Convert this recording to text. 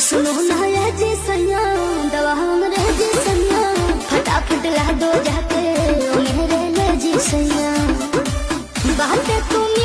सुनो ना ये जी सैया दवा हमरे जी सैया फटाफट ला दो जाके ओ मेरे ले जी सैया बातें तुम